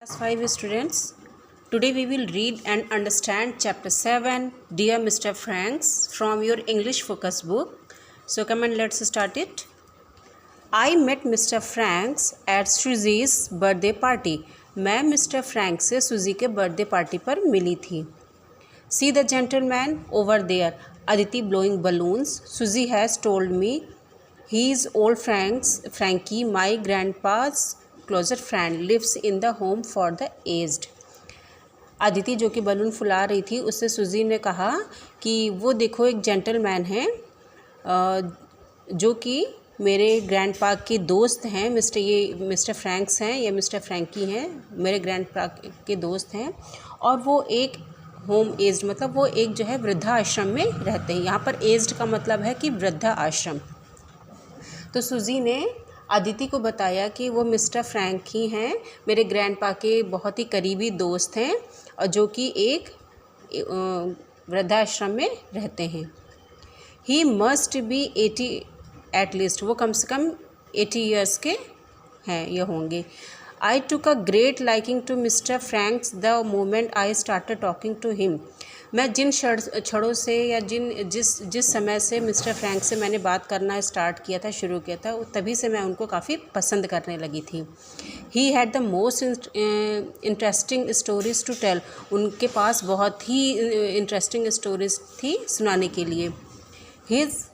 5 students. Today we will read and understand chapter 7, Dear Mr. Franks, from your English focus book. So come and let's start it. I met Mr. Franks at Susie's birthday party. मैं mister Frank से सुजी के birthday party पर मिली थी. See the gentleman over there, Aditi blowing balloons. Susie has told me he is old Frankie, my grandpa's closer friend, lives in the home for the aged. Aditi जो कि balloon फुला रही थी उससे सुजी ने कहा कि वो देखो एक जेंटलमैन है जो कि मेरे ग्रैंडपा के दोस्त हैं. मिस्टर फ्रैंक्स हैं या मिस्टर फ्रैंकी हैं, मेरे ग्रैंडपा के दोस्त हैं और वो एक होम एज्ड मतलब वो एक जो है वृद्धा आश्रम में रहते हैं. यहाँ पर एज्ड का मतलब है कि वृद्धा आश्रम. तो सुजी ने अदिति को बताया कि वो मिस्टर फ्रैंक ही हैं, मेरे ग्रैंडपा के बहुत ही करीबी दोस्त हैं और जो कि एक वृद्धाश्रम में रहते हैं. He must be 80 at least, वो कम से कम 80 ईयर्स के हैं ये होंगे. I took a great liking to mister Franks the moment I started talking to him. मैं जिन क्षणों से या जिस समय से मिस्टर फ्रैंक से मैंने बात करना शुरू किया था तभी से मैं उनको काफ़ी पसंद करने लगी थी. He had the most interesting stories to tell, उनके पास बहुत ही इंटरेस्टिंग स्टोरीज थी सुनाने के लिए. His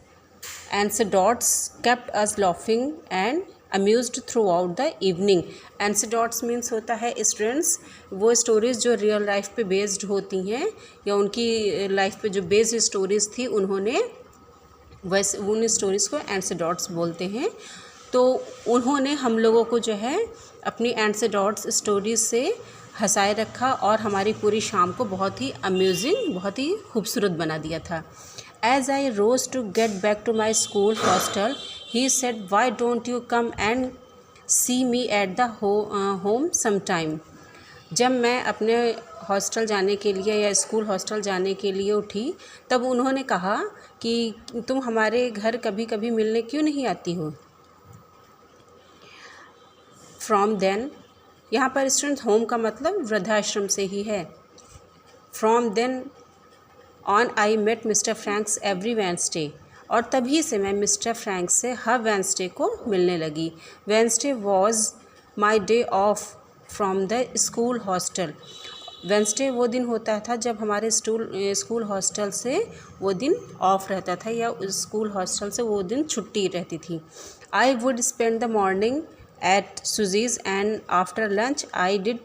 anecdotes kept us laughing and amused throughout the evening. Anecdotes means होता है स्टूडेंट्स वो स्टोरीज़ जो रियल लाइफ पे बेस्ड होती हैं या उनकी लाइफ पे जो बेस्ड स्टोरीज़ थी उन्होंने वैसे उन स्टोरीज़ को एंसेडोट्स बोलते हैं. तो उन्होंने हम लोगों को जो है अपनी एंसेडोट्स स्टोरीज से हंसाए रखा और हमारी पूरी शाम को बहुत ही अम्यूजिंग, बहुत ही खूबसूरत बना दिया था. As I rose to get back to my school hostel, he said, "Why don't you come and see me at the home sometime?" जब मैं अपने हॉस्टल जाने के लिए या स्कूल हॉस्टल जाने के लिए उठी तब उन्होंने कहा कि तुम हमारे घर कभी कभी मिलने क्यों नहीं आती हो. From then, यहाँ पर स्टूडेंट होम का मतलब वृद्धाश्रम से ही है. From then on I met mister Franks every Wednesday, और तभी से मैं मिस्टर फ्रैंक्स से हर वेंसडे को मिलने लगी. Wednesday was my day of from the school hostel. Wednesday वो दिन होता था जब हमारे स्कूल हॉस्टल से वो दिन ऑफ रहता था या स्कूल हॉस्टल से वो दिन छुट्टी रहती थी. I would spend the morning at Suzie's and after lunch I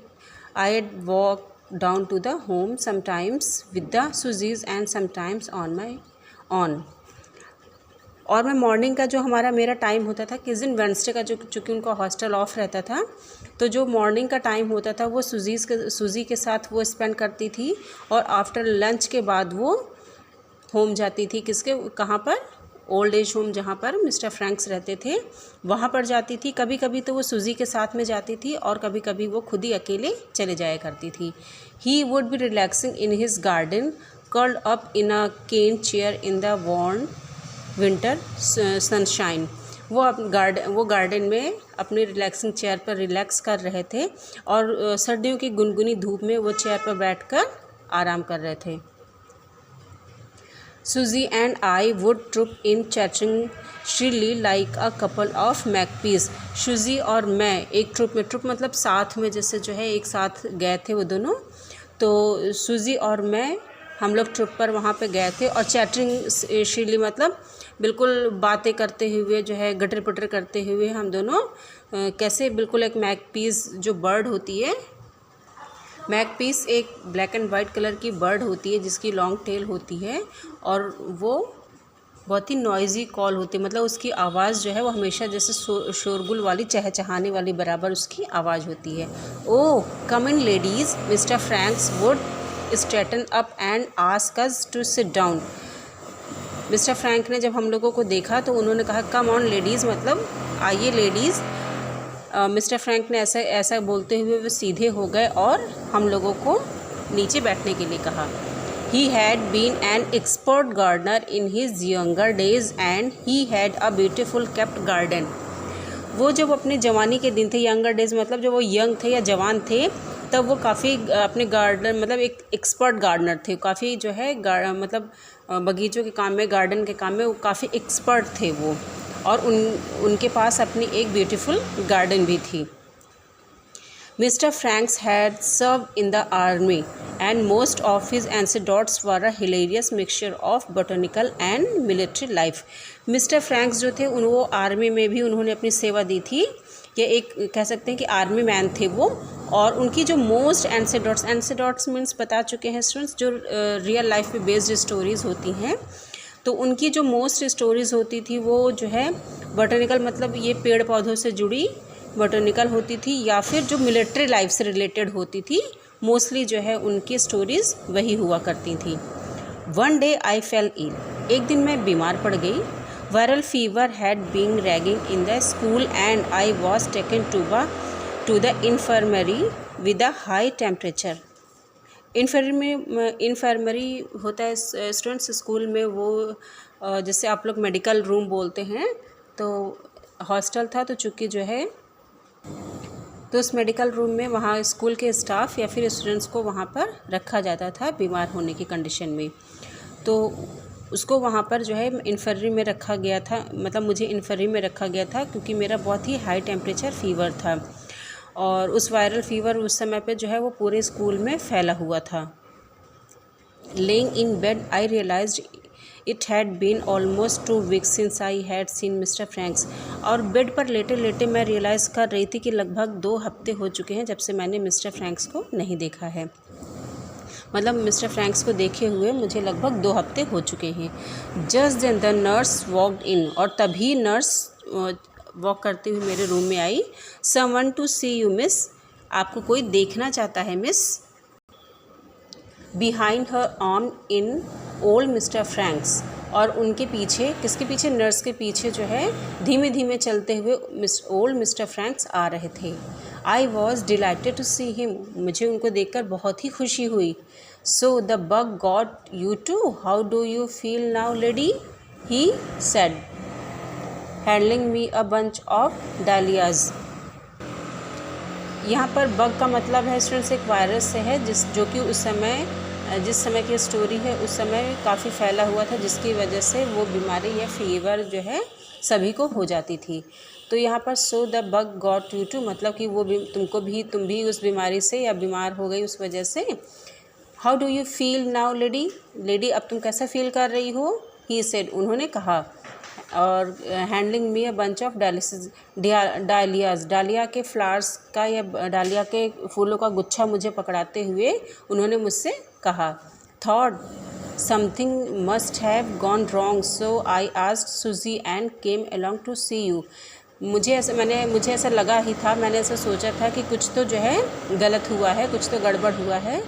walk down to the home, sometimes with the Suzies and sometimes on my own. और मैं मॉर्निंग का जो मेरा टाइम होता था किस दिन वेडनेसडे का जो चूँकि उनका हॉस्टल ऑफ रहता था तो जो मॉर्निंग का टाइम होता था वो सुजी के साथ वो स्पेंड करती थी और आफ्टर लंच के बाद वो होम जाती थी. कहाँ पर? ओल्ड एज होम जहाँ पर मिस्टर फ्रैंक्स रहते थे वहाँ पर जाती थी. कभी कभी तो वो सुजी के साथ में जाती थी और कभी कभी वो खुद ही अकेले चले जाया करती थी. He would be relaxing in his garden curled up in a cane chair in the warm winter sunshine. वो गार्डन में अपनी रिलैक्सिंग चेयर पर रिलैक्स कर रहे थे और सर्दियों की गुनगुनी धूप में वो चेयर पर बैठकर आराम कर रहे थे. Susie and I would troop in chatting shrilly like a couple of magpies. Susie और मैं एक ट्रुप मतलब साथ में जैसे जो है एक साथ गए थे वो दोनों. तो सुजी और मैं हम लोग ट्रिप पर वहाँ पे गए थे और चैटरिंग श्रीली मतलब बिल्कुल बातें करते हुए जो है गटर पटर करते हुए हम दोनों कैसे बिल्कुल एक मैगपीस जो बर्ड होती है, मैगपीस एक ब्लैक एंड वाइट कलर की बर्ड होती है जिसकी लॉन्ग टेल होती है और वो बहुत ही नॉइज़ी कॉल होती है. मतलब उसकी आवाज़ जो है वो हमेशा जैसे शोरगुल वाली चहचहाने वाली बराबर उसकी आवाज़ होती है. Oh come in ladies, mister Franks would straighten up and ask us to sit down. Mister Frank ने जब हम लोगों को देखा तो उन्होंने कहा कम ऑन लेडीज़ मतलब आइए लेडीज़. मिस्टर फ्रैंक ने ऐसा बोलते हुए वो सीधे हो गए और हम लोगों को नीचे बैठने के लिए कहा. He had been an expert gardener in his younger days and he had a beautiful kept garden. वो जब अपने जवानी के दिन थे, यंगर डेज मतलब जब वो यंग थे या जवान थे, तब वो काफ़ी अपने गार्डन मतलब एक एक्सपर्ट गार्डनर थे, काफ़ी जो है मतलब बगीचों के काम में, गार्डन के काम में वो काफ़ी एक्सपर्ट थे वो, और उनके पास अपनी एक ब्यूटीफुल गार्डन भी थी। Mr. Franks had served in the army and most of his anecdotes were a hilarious mixture of botanical and military life. Mr. Franks जो थे वो आर्मी में भी उन्होंने अपनी सेवा दी थी, ये एक कह सकते हैं कि आर्मी मैन थे वो, और उनकी जो मोस्ट एंसेडोट्स मीन्स बता चुके हैं स्टूडेंट्स, जो रियल लाइफ पे बेस्ड स्टोरीज़ होती हैं, तो उनकी जो मोस्ट स्टोरीज़ होती थी वो जो है बॉटनिकल मतलब ये पेड़ पौधों से जुड़ी बॉटनिकल होती थी, या फिर जो मिलिट्री लाइफ से रिलेटेड होती थी, मोस्टली जो है उनकी स्टोरीज़ वही हुआ करती थी। One day I fell ill, एक दिन मैं बीमार पड़ गई। Viral fever had been raging in the school and I was taken to the infirmary with a high temperature. Infirmary होता है स्टूडेंट्स स्कूल में, वो जैसे आप लोग मेडिकल रूम बोलते हैं, तो हॉस्टल था, तो चूँकि जो है तो उस मेडिकल रूम में वहाँ स्कूल के स्टाफ या फिर स्टूडेंट्स को वहाँ पर रखा जाता था बीमार होने की कंडीशन में, तो उसको वहाँ पर जो है इन्फर्मरी में रखा गया था, मतलब मुझे इन्फर्मरी में रखा गया था क्योंकि मेरा बहुत ही हाई टेम्परेचर फीवर था, और उस वायरल फीवर उस समय पे जो है वो पूरे स्कूल में फैला हुआ था। Lying in bed I realised it had been almost 2 weeks since I had seen mister Franks, और बेड पर लेटे लेटे मैं रियलाइज़ कर रही थी कि लगभग 2 हफ्ते हो चुके हैं जब से मैंने मिस्टर फ्रैंक्स को नहीं देखा है, मतलब मिस्टर फ्रैंक्स को देखे हुए मुझे लगभग 2 हफ्ते हो चुके हैं। Just then the nurse walked in, और तभी नर्स वॉक करती हुई मेरे रूम में आई। Someone to see you miss, आपको कोई देखना चाहता है miss. Behind her arm in old mister Franks, और उनके पीछे, किसके पीछे, नर्स के पीछे जो है धीमे धीमे चलते हुए ओल्ड मिस्टर फ्रैंक्स आ रहे थे। I was delighted to see him, मुझे उनको देखकर बहुत ही खुशी हुई। So the bug got you too, how do you feel now lady, he said handling me a bunch of dahlias. यहाँ पर बग का मतलब है स्टूडेंट्स एक वायरस से है, जो कि जिस समय की स्टोरी है उस समय काफ़ी फैला हुआ था, जिसकी वजह से वो बीमारी या फीवर जो है सभी को हो जाती थी। तो यहाँ पर so the bug got you too मतलब कि वो तुम भी उस बीमारी से या बीमार हो गई उस वजह से। How do you feel now lady, अब तुम कैसा फील कर रही हो, ही सेड, उन्होंने कहा, और handling me a bunch of dahlias, dahlia के फ्लावर्स का या डालिया के फूलों का गुच्छा मुझे पकड़ाते हुए उन्होंने मुझसे कहा। Thought something must have gone wrong, so I asked Suzie and came along to see you. मुझे ऐसा लगा ही था, मैंने ऐसा सोचा था कि कुछ तो जो है गलत हुआ है, कुछ तो गड़बड़ हुआ है,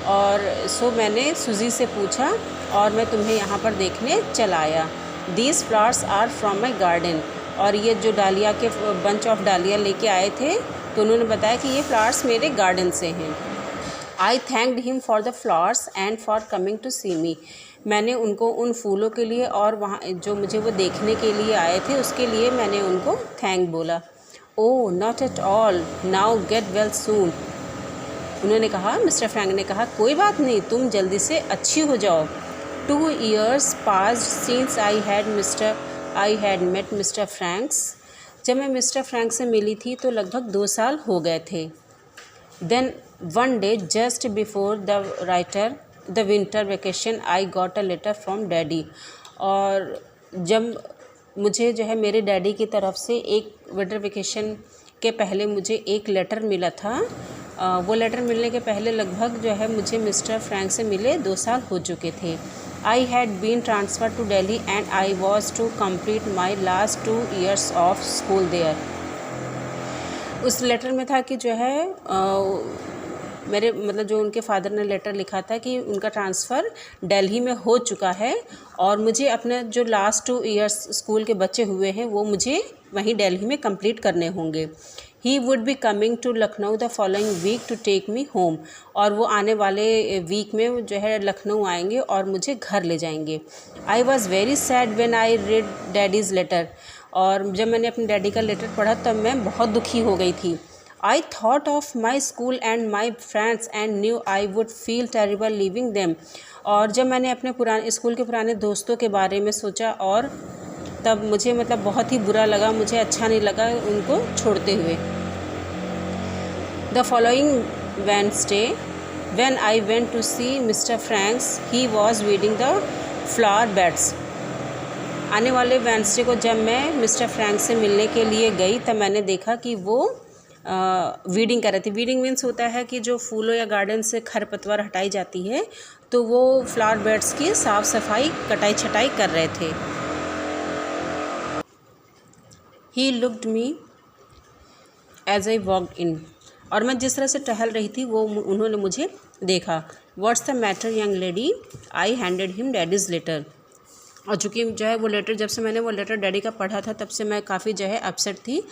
और सो मैंने सुजी से पूछा और मैं तुम्हें यहाँ पर देखने चला आया। These flowers are from my garden, और ये जो डालिया के बंच ऑफ डालिया लेके आए थे तो उन्होंने बताया कि ये फ्लावर्स मेरे गार्डन से हैं। I thanked him for the flowers and for coming to see me, मैंने उनको उन फूलों के लिए और वहाँ जो मुझे वो देखने के लिए आए थे उसके लिए मैंने उनको थैंक बोला। Oh not at all, now get well soon, उन्होंने कहा, मिस्टर फ्रैंक ने कहा, कोई बात नहीं, तुम जल्दी से अच्छी हो जाओ। 2 years passed since I had met Mr. Franks, जब मैं मिस्टर फ्रैंक से मिली थी तो लगभग 2 साल हो गए थे। Then one day just before the winter vacation I got a letter from daddy, और जब मुझे जो है मेरे डैडी की तरफ से एक विंटर वेकेशन के पहले मुझे एक लेटर मिला था। वो लेटर मिलने के पहले लगभग जो है मुझे मिस्टर फ्रैंक से मिले 2 साल हो चुके थे। I had been transferred to Delhi and I was to complete my last 2 years of school there. उस लेटर में था कि जो है मेरे मतलब जो उनके फादर ने लेटर लिखा था कि उनका ट्रांसफ़र दिल्ली में हो चुका है और मुझे अपने जो लास्ट 2 इयर्स स्कूल के बचे हुए हैं वो मुझे वहीं दिल्ली में कंप्लीट करने होंगे। He would be coming to Lucknow the following week to take me home, और वो आने वाले वीक में जो है लखनऊ आएंगे और मुझे घर ले जाएंगे। I was very sad when I read daddy's letter, और जब मैंने अपने डैडी का लेटर पढ़ा तब मैं बहुत दुखी हो गई थी। I thought of my school and my friends and knew I would feel terrible leaving them. और जब मैंने अपने पुराने स्कूल के पुराने दोस्तों के बारे में सोचा और तब मुझे मतलब बहुत ही बुरा लगा, मुझे अच्छा नहीं लगा उनको छोड़ते हुए. The following Wednesday, when I went to see Mr. Franks, he was weeding the flower beds. आने वाले वेंसडे को जब मैं मिस्टर फ्रैंक से मिलने के लिए गई तब मैंने देखा कि वो वीडिंग कर रही थी. वीडिंग मीन्स होता है कि जो फूलों या गार्डन से खरपतवार हटाई जाती है, तो वो फ्लावर बेड्स की साफ़ सफाई कटाई छटाई कर रहे थे. He looked me as I walked in. और मैं जिस तरह से टहल रही थी वो उन्होंने मुझे देखा. What's the matter young lady, I handed him daddy's letter. और चूँकि जो है वो लेटर, जब से मैंने वो लेटर डैडी का पढ़ा था तब से मैं काफ़ी जो है अपसेट थी,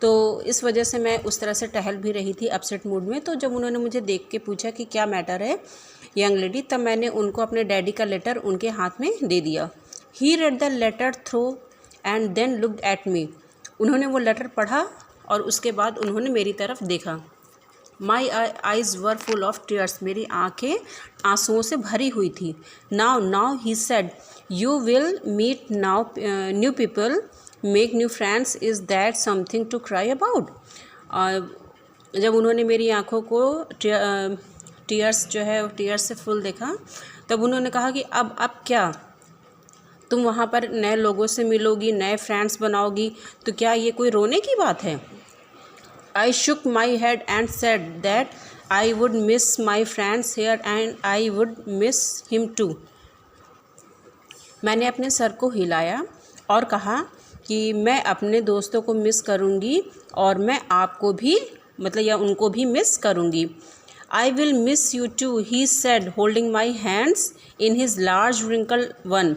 तो इस वजह से मैं उस तरह से टहल भी रही थी अपसेट मूड में. तो जब उन्होंने मुझे देख के पूछा कि क्या मैटर है यंग लेडी, तब मैंने उनको अपने डैडी का लेटर उनके हाथ में दे दिया. He read the letter through and then looked at me. उन्होंने वो लेटर पढ़ा और उसके बाद उन्होंने मेरी तरफ देखा. My eyes were full of tears. मेरी आँखें आंसुओं से भरी हुई थी. Now he said, you will meet now new people, make new friends, is that something to cry about. जब उन्होंने मेरी आँखों को टीयर्स जो है टीयर्स से फुल देखा, तब उन्होंने कहा कि अब क्या, तुम वहाँ पर नए लोगों से मिलोगी, नए फ्रेंड्स बनाओगी, तो क्या ये कोई रोने की बात है. I shook my head and said that I would miss my friends here and I would miss him too. मैंने अपने सर को हिलाया और कहा कि मैं अपने दोस्तों को मिस करूँगी और मैं आपको भी मतलब या उनको भी मिस करूँगी. I will miss you too, he said, holding my hands in his large wrinkled one.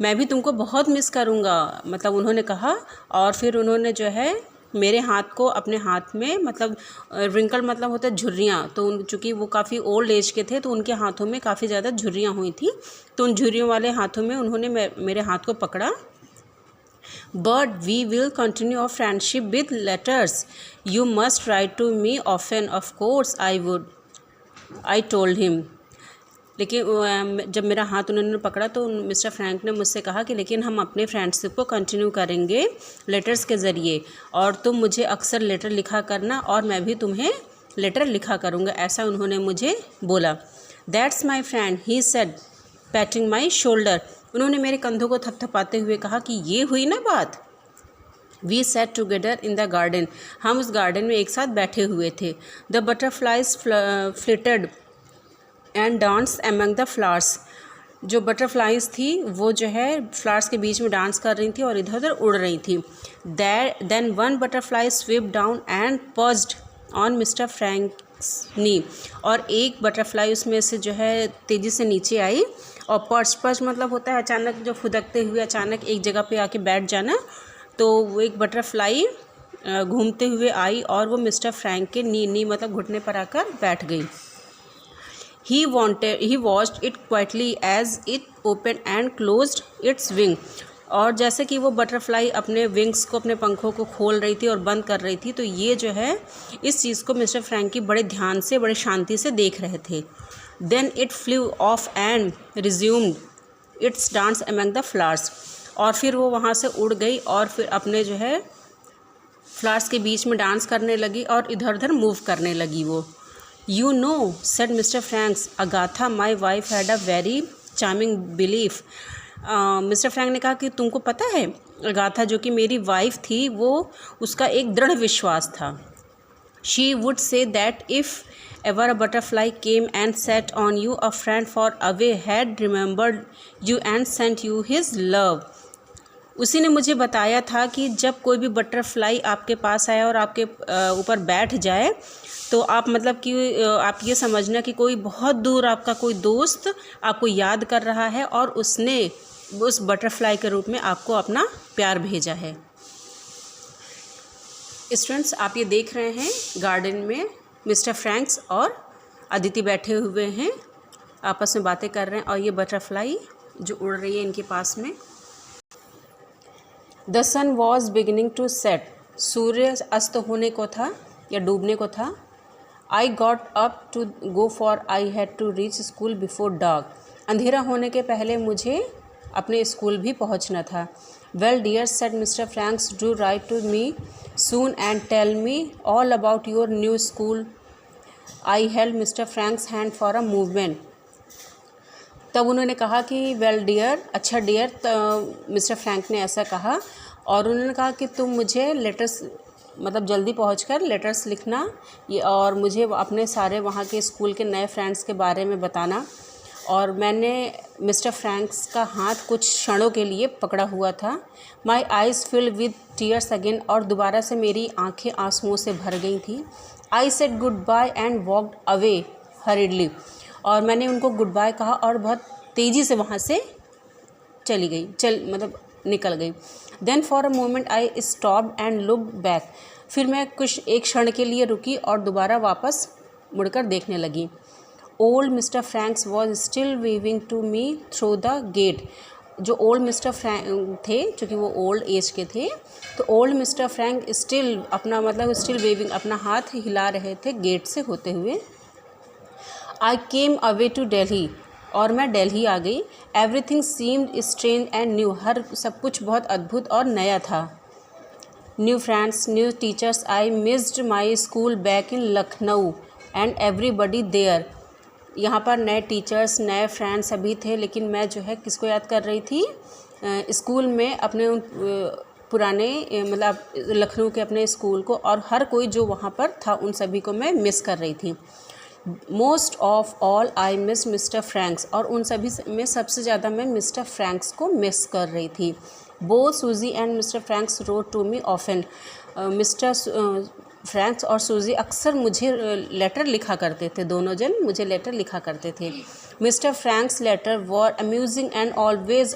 मैं भी तुमको बहुत मिस करूँगा, मतलब उन्होंने कहा. और फिर उन्होंने जो है मेरे हाथ को अपने हाथ में, मतलब रिंकल मतलब होता है झुर्रियाँ, तो चूँकि वो काफ़ी ओल्ड एज के थे तो उनके हाथों में काफ़ी ज़्यादा झुर्रियाँ हुई थी, तो उन झुर्रियों वाले हाथों में उन्होंने मेरे हाथ को पकड़ा. But we will continue our friendship with letters, you must write to me often, of course I would, I told him. लेकिन जब मेरा हाथ उन्होंने पकड़ा तो मिस्टर फ्रैंक ने मुझसे कहा कि लेकिन हम अपने फ्रेंडशिप को कंटिन्यू करेंगे लेटर्स के ज़रिए, और तुम मुझे अक्सर लेटर लिखा करना और मैं भी तुम्हें लेटर लिखा करूँगा, ऐसा उन्होंने मुझे बोला. That's my friend, he said, patting my shoulder. उन्होंने मेरे कंधों को थपथपाते हुए कहा कि ये हुई ना बात. We sat together in the garden. हम उस गार्डन में एक साथ बैठे हुए थे. The butterflies flitted and dance among the flowers. जो बटरफ्लाइज थी वो जो है फ्लावर्स के बीच में डांस कर रही थी और इधर उधर उड़ रही थी. Then one butterfly swooped down and perched on mister Franks knee. और एक बटरफ्लाई उसमें से जो है तेज़ी से नीचे आई, और पर्च मतलब होता है अचानक जो फुदकते हुए अचानक एक जगह पे आके बैठ जाना. तो वो एक बटरफ्लाई घूमते हुए आई और वो मिस्टर फ्रैंक के नी मतलब घुटने पर आकर बैठ गई. He watched it quietly as it opened and closed its wing. और जैसे कि वो बटरफ्लाई अपने विंग्स को, अपने पंखों को खोल रही थी और बंद कर रही थी, तो ये जो है इस चीज़ को मिस्टर फ्रैंकी बड़े ध्यान से, बड़े शांति से देख रहे थे. Then it flew off and resumed its dance among the flowers. और फिर वो वहाँ से उड़ गई और फिर अपने जो है फ्लावर्स के बीच में डांस करने लगी और इधर उधर मूव करने लगी वो. You know, said Mr. Franks, Agatha, my wife had a very charming belief. Mister Frank ने कहा कि तुमको पता है, अगाथा जो कि मेरी वाइफ थी, वो उसका एक दृढ़ विश्वास था. She would say that if ever a butterfly came and sat on you, a friend far away had remembered you and sent you his love. उसी ने मुझे बताया था कि जब कोई भी बटरफ्लाई आपके पास आए और आपके ऊपर बैठ जाए, तो आप मतलब कि आप ये समझना कि कोई बहुत दूर आपका कोई दोस्त आपको याद कर रहा है और उसने उस बटरफ्लाई के रूप में आपको अपना प्यार भेजा है. स्टूडेंट्स, आप ये देख रहे हैं गार्डन में मिस्टर फ्रैंक्स और अदिति बैठे हुए हैं, आपस में बातें कर रहे हैं, और ये बटरफ्लाई जो उड़ रही है इनके पास में. The sun was beginning to set. सूर्य अस्त होने को था. या डूबने को था। I got up to go for I had to reach school before dark. अंधेरा होने के पहले मुझे अपने स्कूल भी पहुंचना था। Well dear said mister Franks, do write to me soon and tell me all about your new school. I held mister Franks hand for a movement. तब उन्होंने कहा कि वेल डियर, अच्छा डियर, मिस्टर फ्रैंक ने ऐसा कहा और उन्होंने कहा कि तुम मुझे लेटर्स, मतलब जल्दी पहुंचकर लेटर्स लिखना ये, और मुझे अपने सारे वहाँ के स्कूल के नए फ्रेंड्स के बारे में बताना। और मैंने मिस्टर फ्रैंक्स का हाथ कुछ क्षणों के लिए पकड़ा हुआ था। माई eyes filled with tears again, और दोबारा से मेरी आंखें आंसुओं से भर गई थी। I said goodbye and walked away hurriedly, और मैंने उनको गुड बाय कहा और बहुत तेज़ी से वहाँ से चली गई, मतलब निकल गई। Then for a moment I stopped and looked back, फिर मैं कुछ एक क्षण के लिए रुकी और दोबारा वापस मुड़कर देखने लगी। Old mister Franks was still waving to me through the gate. जो ओल्ड मिस्टर फ्रैंक थे, चूँकि वो ओल्ड एज के थे, तो ओल्ड मिस्टर फ्रैंक स्टिल अपना, मतलब स्टिल वेविंग, अपना हाथ हिला रहे थे गेट से होते हुए। I came away to Delhi, और मैं दिल्ली आ गई। Everything seemed strange and new, हर सब कुछ बहुत अद्भुत और नया था। New friends, new teachers, I missed my school back in Lucknow and everybody there. यहाँ पर नए टीचर्स, नए फ्रेंड्स सभी थे, लेकिन मैं जो है किसको याद कर रही थी? स्कूल में अपने उन पुराने, मतलब लखनऊ के अपने स्कूल को, और हर कोई जो वहाँ पर था उन सभी को मैं मिस कर रही थी। Most of all I miss mister Franks, और उन सभी में सबसे ज़्यादा मैं मिस्टर फ्रैंक्स को मिस कर रही थी। Both Suzy and mister Franks wrote to me often. Mister Franks और सूजी अक्सर मुझे लेटर लिखा करते थे, दोनों जन मुझे लेटर लिखा करते थे। Mister Franks letter were amusing and always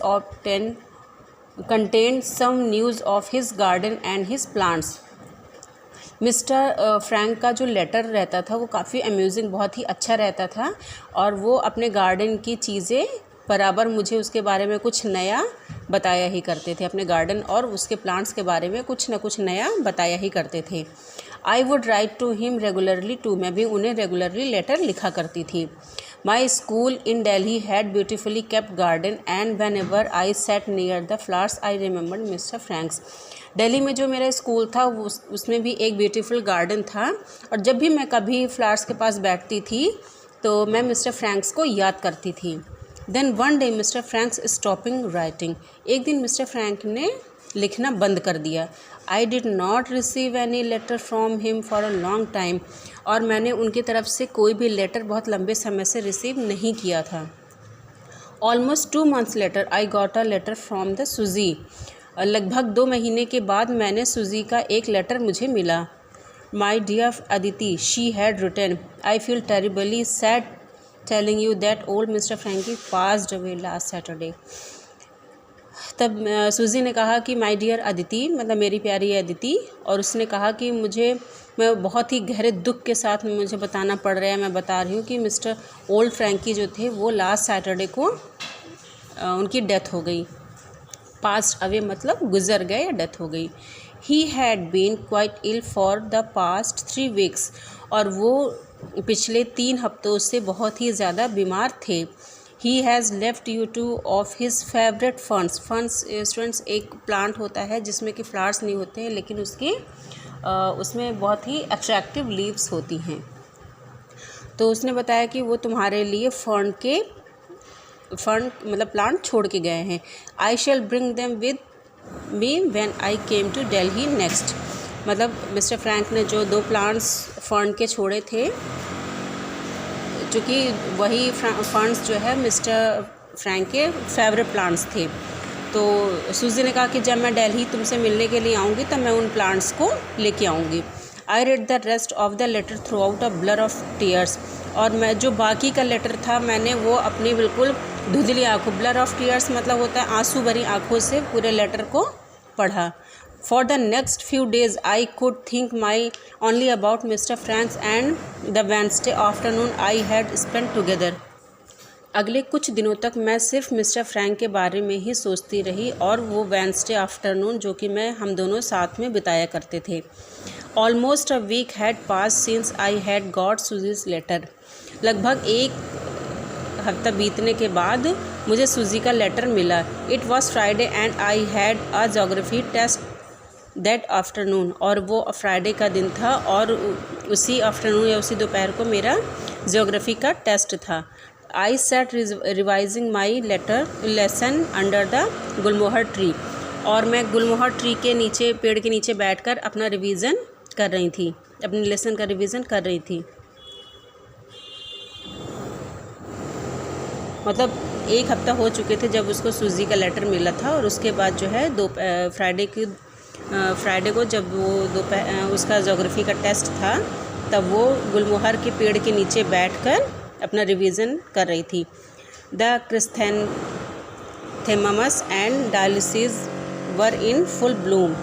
contained some news of his garden and his plants. Mister Frank का जो लेटर रहता था वो काफ़ी अम्यूजिंग, बहुत ही अच्छा रहता था, और वो अपने गार्डन की चीज़ें बराबर मुझे उसके बारे में कुछ नया बताया ही करते थे। अपने गार्डन और उसके प्लांट्स के बारे में कुछ न कुछ नया बताया ही करते थे। I would write to him regularly too, मैं भी उन्हें रेगुलरली लेटर लिखा करती थी। My school in Delhi had beautifully kept garden and whenever I sat near the flowers I remembered mister Franks. Delhi में जो मेरा स्कूल था उसमें भी एक ब्यूटीफुल गार्डन था, और जब भी मैं कभी फ्लावर्स के पास बैठती थी तो मैं मिस्टर फ्रैंक्स को याद करती थी। Then one day mister Franks stopping writing, एक दिन मिस्टर फ्रैंक ने लिखना बंद कर दिया। I did not receive any letter from him for a long time, और मैंने उनकी तरफ से कोई भी लेटर बहुत लंबे समय से रिसीव नहीं किया था। Almost 2 months later I got a letter from the Suzy, लगभग 2 महीने के बाद मैंने सूजी का एक लेटर मुझे मिला। My dear Aditi, she had written, I feel terribly sad telling you that old mister Frankie passed away last Saturday. तब सूजी ने कहा कि माय डियर अदिति, मतलब मेरी प्यारी अदिति, और उसने कहा कि मैं बहुत ही गहरे दुख के साथ मुझे बताना पड़ रहा है, मैं बता रही हूँ कि मिस्टर ओल्ड फ्रैंकी जो थे वो लास्ट सैटरडे को उनकी डेथ हो गई। पास्ट अवे मतलब गुजर गए या डेथ हो गई। He had been quite ill for the past 3 weeks, और वो पिछले 3 हफ्तों से बहुत ही ज़्यादा बीमार थे। He has left you 2 of his favorite ferns. Students एक प्लांट होता है जिसमें कि फ्लावर्स नहीं होते हैं, लेकिन उसमें बहुत ही अट्रैक्टिव लीव्स होती हैं। तो उसने बताया कि वो तुम्हारे लिए फर्न मतलब प्लांट छोड़ के गए हैं। I shall bring them with me when I came to Delhi next, मतलब मिस्टर फ्रैंक ने जो 2 प्लांट्स फर्न के छोड़े थे, चूँकि वही फर्न्स जो है मिस्टर फ्रैंक के फेवरेट प्लांट्स थे, तो सूजी ने कहा कि जब मैं दिल्ली तुमसे मिलने के लिए आऊँगी तब मैं उन प्लांट्स को लेके आऊँगी। I read the rest of the letter throughout a blur of tears, और मैं जो बाकी का लेटर था मैंने वो अपनी बिल्कुल धुंधली आँखों, ब्लर ऑफ टीयर्स मतलब होता है आंसू भरी आँखों से पूरे लेटर को पढ़ा। For the next few days, I could think only about Mr. Franks and the Wednesday afternoon I had spent together. अगले कुछ दिनों तक मैं सिर्फ मिस्टर फ्रैंक के बारे में ही सोचती रही और वो वेडनेसडे आफ्टरनून जो कि हम दोनों साथ में बिताया करते थे। Almost a week had passed since I had got Suzie's letter. लगभग एक हफ्ता बीतने के बाद मुझे सूजी का लेटर मिला। It was Friday and I had a geography test that afternoon. और वो फ्राइडे का दिन था और उसी आफ्टरनून या उसी दोपहर को मेरा ज्योग्राफी का टेस्ट था। I sat revising my lesson under the gulmohar tree. और मैं गुलमोहर ट्री के नीचे, पेड़ के नीचे बैठकर अपना रिवीजन कर रही थी, अपने लेसन का रिवीजन कर रही थी। मतलब एक हफ्ता हो चुके थे जब उसको सूजी का लेटर मिला था और उसके बाद जो है फ्राइडे को जब वो उसका ज्योग्राफी का टेस्ट था तब वो गुलमोहर के पेड़ के नीचे बैठकर अपना रिवीजन कर रही थी। The chrysanthemums and dahlias were in full bloom.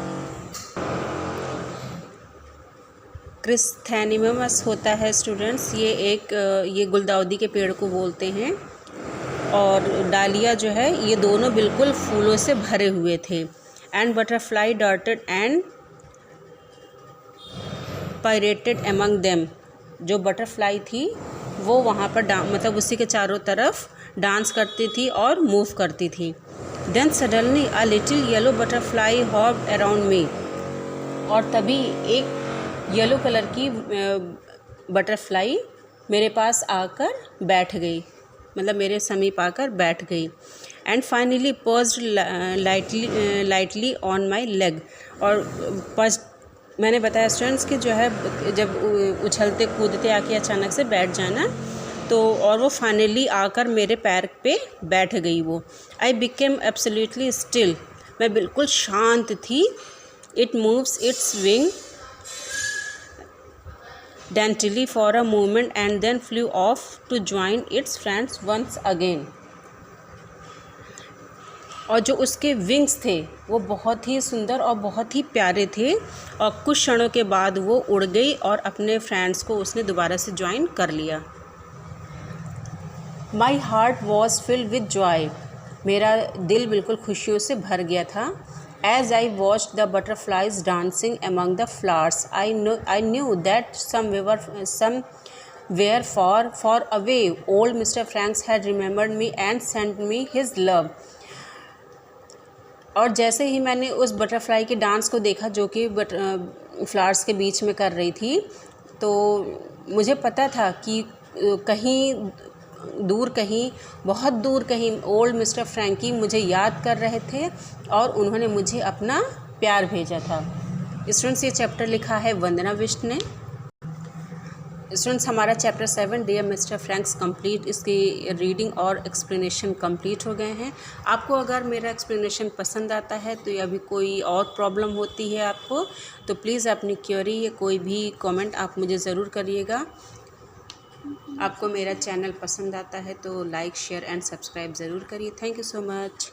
Chrysanthemums होता है स्टूडेंट्स, ये गुलदाउदी के पेड़ को बोलते हैं। और डालिया जो है ये दोनों बिल्कुल फूलों से भरे हुए थे। And butterfly darted and pirouetted among them. जो बटरफ्लाई थी वो वहाँ पर मतलब उसी के चारों तरफ डांस करती थी और मूव करती थी। Then suddenly a little yellow butterfly hopped around me. और तभी एक येलो कलर की बटरफ्लाई मेरे पास आकर बैठ गई, मतलब मेरे समीप आकर बैठ गई। And finally pursued lightly on my leg. और मैंने बताया स्टूडेंट्स कि जो है जब उछलते कूदते आके अचानक से बैठ जाना, तो और वो फाइनली आकर मेरे पैर पे बैठ गई वो। I became absolutely still. मैं बिल्कुल शांत थी। It moves it's wing daintily for a moment and then flew off to join its friends once again। और जो उसके विंग्स थे वो बहुत ही सुंदर और बहुत ही प्यारे थे और कुछ क्षणों के बाद वो उड़ गई और अपने फ्रेंड्स को उसने दोबारा से ज्वाइन कर लिया। My heart was filled with Joy. मेरा दिल बिल्कुल खुशियों से भर गया था। As I watched the butterflies dancing among the flowers, I knew that somewhere far away, old Mr. Franks had remembered me and sent me his love। और जैसे ही मैंने उस बटरफ्लाई के डांस को देखा जो कि फ्लावर्स के बीच में कर रही थी, तो मुझे पता था कि कहीं दूर, कहीं बहुत दूर, कहीं ओल्ड मिस्टर फ्रैंकी मुझे याद कर रहे थे और उन्होंने मुझे अपना प्यार भेजा था। स्टूडेंट्स, ये चैप्टर लिखा है वंदना विष्ट ने। स्टूडेंट्स, हमारा chapter 7 dear mister Franks complete, इसकी रीडिंग और एक्सप्लेनेशन कंप्लीट हो गए हैं। आपको अगर मेरा एक्सप्लेनेशन पसंद आता है तो या भी कोई और प्रॉब्लम होती है आपको, तो प्लीज़ अपनी क्वेरी या कोई भी कमेंट आप मुझे ज़रूर करिएगा। आपको मेरा चैनल पसंद आता है तो लाइक, शेयर एंड सब्सक्राइब ज़रूर करिए। Thank you so much.